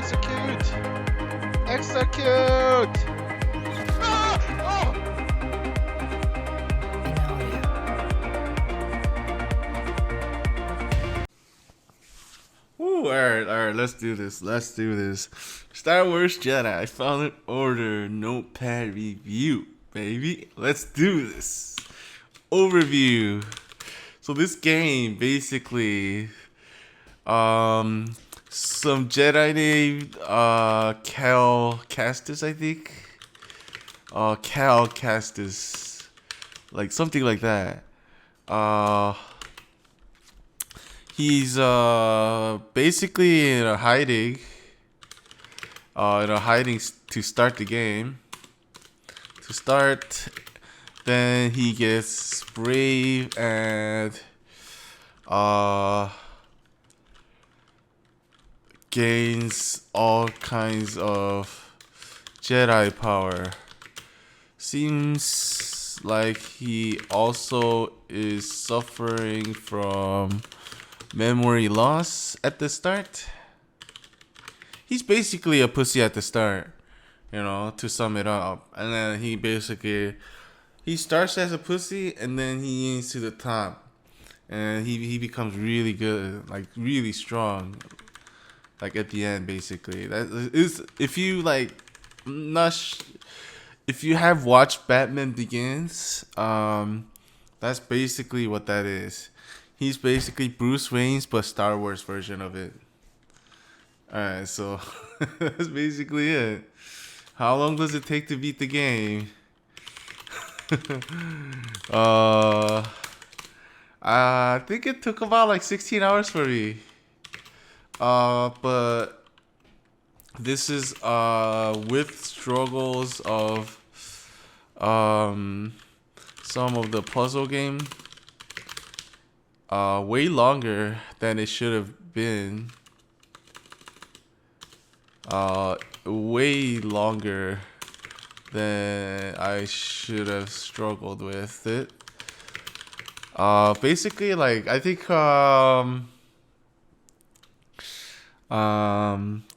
Execute! Execute! Ah! Oh! Woo, alright, let's do this. Star Wars Jedi Fallen Order Notepad review, baby. Let's do this. Overview. So this game basically some Jedi named Cal Castus, I think. Cal Castus. Like something like that. He's basically in a hiding. To start the game. To start, then he gets brave and gains all kinds of Jedi power. Seems like he also is suffering from memory loss at the start. He's basically a pussy at the start, to sum it up. And then he starts as a pussy and then he gets to the top. And he becomes really good, like really strong. Like at the end, basically. That is, if you if you have watched Batman Begins, that's basically what that is. He's basically Bruce Wayne's but Star Wars version of it. Alright, so that's basically it. How long does it take to beat the game? I think it took about like 16 hours for me. But this is with struggles of some of the puzzle game. Way longer than it should have been. Way longer than I should have struggled with it. Basically, like I think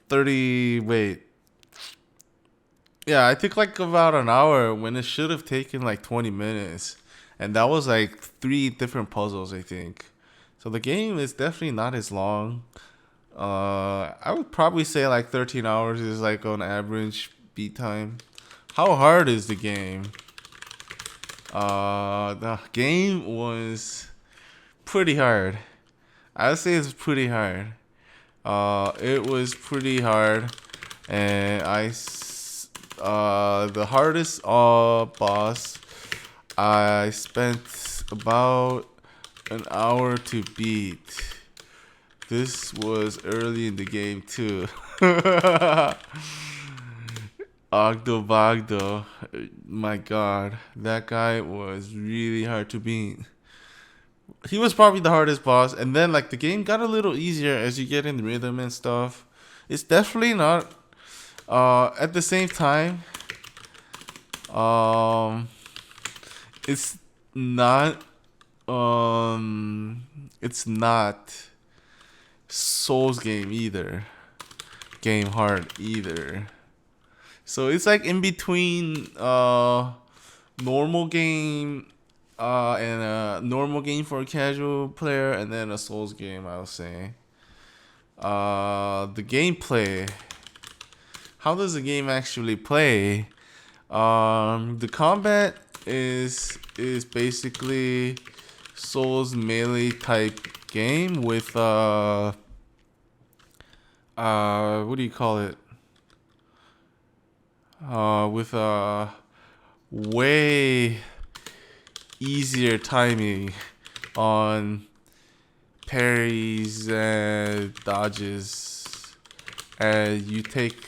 30. Wait. Yeah, I took like about an hour when it should have taken like 20 minutes. And that was like 3 different puzzles, I think. So the game is definitely not as long. I would probably say like 13 hours is like on average beat time. How hard is the game? The game was pretty hard. I would say it's pretty hard. It was pretty hard, and the hardest boss I spent about an hour to beat. This was early in the game too. Ogdo Bogdo, my god, that guy was really hard to beat. He was probably the hardest boss, and then like the game got a little easier as you get in the rhythm and stuff. It's definitely not at the same time it's not it's not Souls game hard either. So it's like in between normal game and a normal game for a casual player, and then a Souls game, I'll say. The gameplay. How does the game actually play? The combat is basically Souls melee type game with what do you call it? With way easier timing on parries and dodges, and you take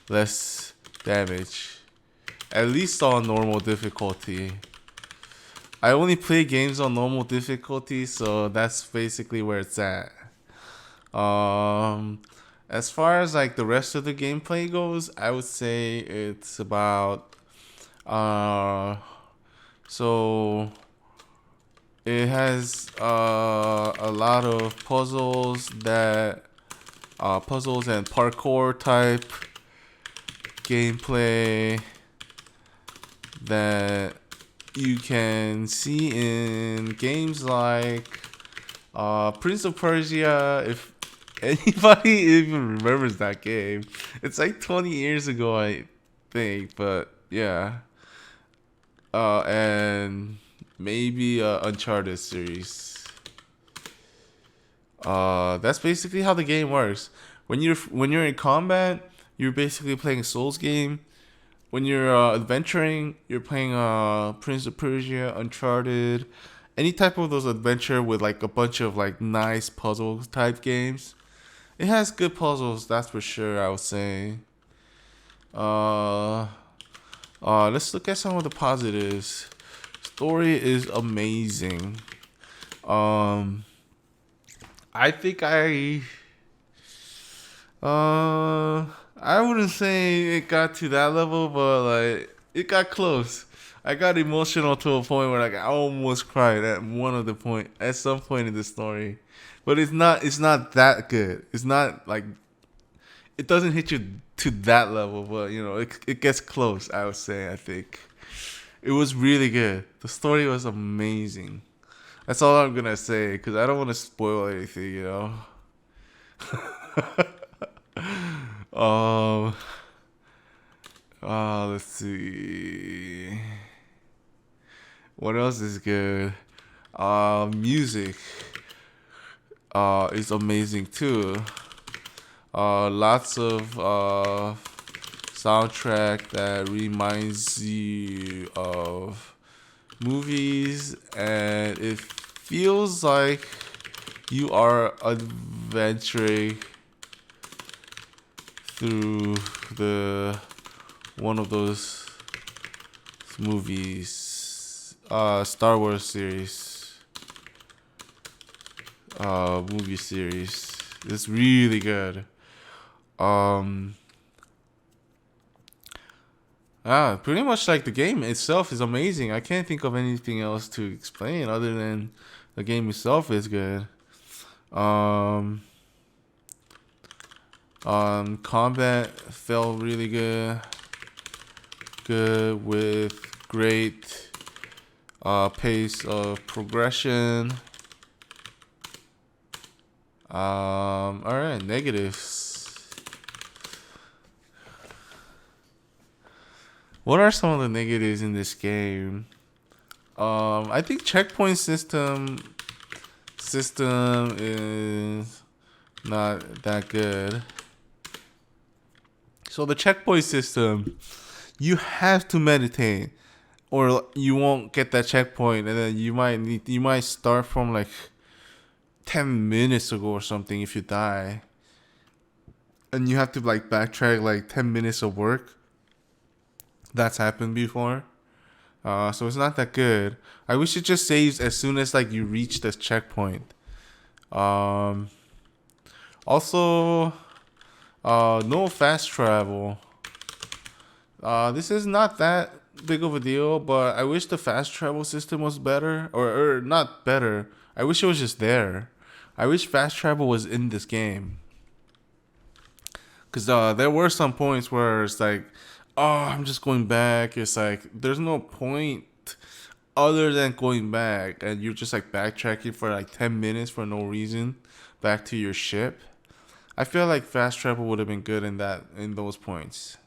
less damage. At least on normal difficulty. I only play games on normal difficulty, so that's basically where it's at. As far as like the rest of the gameplay goes, I would say it's about so it has a lot of puzzles that puzzles and parkour type gameplay that you can see in games like Prince of Persia. If anybody even remembers that game, it's like 20 years ago, I think. But yeah, and maybe Uncharted series. That's basically how the game works. When you're in combat, you're basically playing a Souls game. When you're adventuring, you're playing Prince of Persia, Uncharted, any type of those adventure with like a bunch of like nice puzzle type games. It has good puzzles, that's for sure. I would say. Uh, let's look at some of the positives. Story is amazing. Um, I think I wouldn't say it got to that level, but like it got close. I got emotional to a point where like I almost cried at some point in the story. But it's not that good. It's not like it doesn't hit you to that level, but you know, it gets close, I would say, I think. It was really good. The story was amazing. That's all I'm gonna say, because I don't want to spoil anything, you know. um let's see. What else is good? Music is amazing too. Lots of soundtrack that reminds you of movies, and it feels like you are adventuring through the one of those movies, Star Wars series, movie series. It's really good. Pretty much like the game itself is amazing. I can't think of anything else to explain other than the game itself is good. Combat felt really good. Good with great pace of progression. Alright, negatives. What are some of the negatives in this game? I think checkpoint system is not that good. So the checkpoint system, you have to meditate, or you won't get that checkpoint, and then you might start from like 10 minutes ago or something if you die, and you have to like backtrack like 10 minutes of work. That's happened before. So it's not that good. I wish it just saves as soon as like you reach this checkpoint. Also, no fast travel. This is not that big of a deal, but I wish the fast travel system was better, or not better. I wish it was just there. I wish fast travel was in this game. Cause there were some points where it's like, oh, I'm just going back. It's like there's no point other than going back, and you're just like backtracking for like 10 minutes for no reason back to your ship. I feel like fast travel would have been good in those points.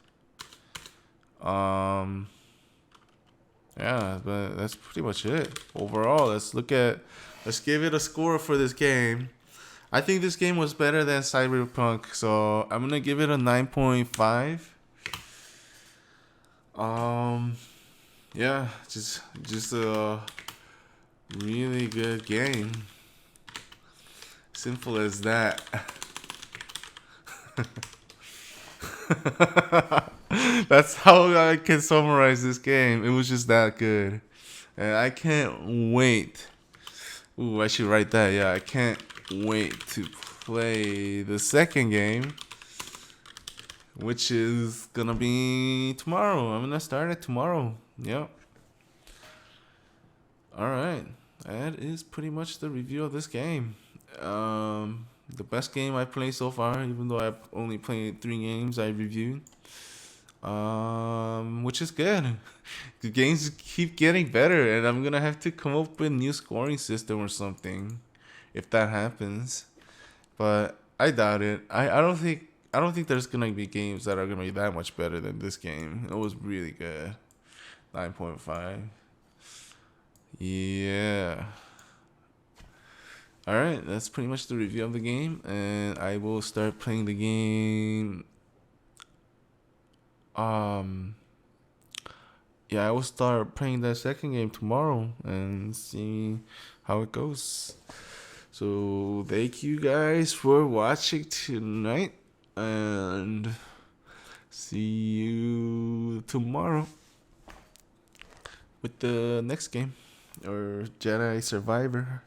Yeah, but that's pretty much it. Overall, let's give it a score for this game. I think this game was better than Cyberpunk, so I'm gonna give it a 9.5. Yeah, just a really good game. Simple as that. That's how I can summarize this game. It was just that good. And I can't wait. Ooh, I should write that. Yeah, I can't wait to play the second game, which is gonna be tomorrow. I'm gonna start it tomorrow. Yep. Alright. That is pretty much the review of this game. The best game I played so far, even though I've only played 3 games I reviewed. Which is good. The games keep getting better, and I'm gonna have to come up with a new scoring system or something, if that happens. But I doubt it. I don't think there's gonna be games that are gonna be that much better than this game. It was really good. 9.5. Yeah. All right, that's pretty much the review of the game, and I will start playing the game. Um, yeah, I will start playing that second game tomorrow and see how it goes. So thank you guys for watching tonight, and see you tomorrow with the next game or Jedi Survivor.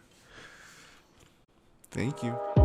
Thank you.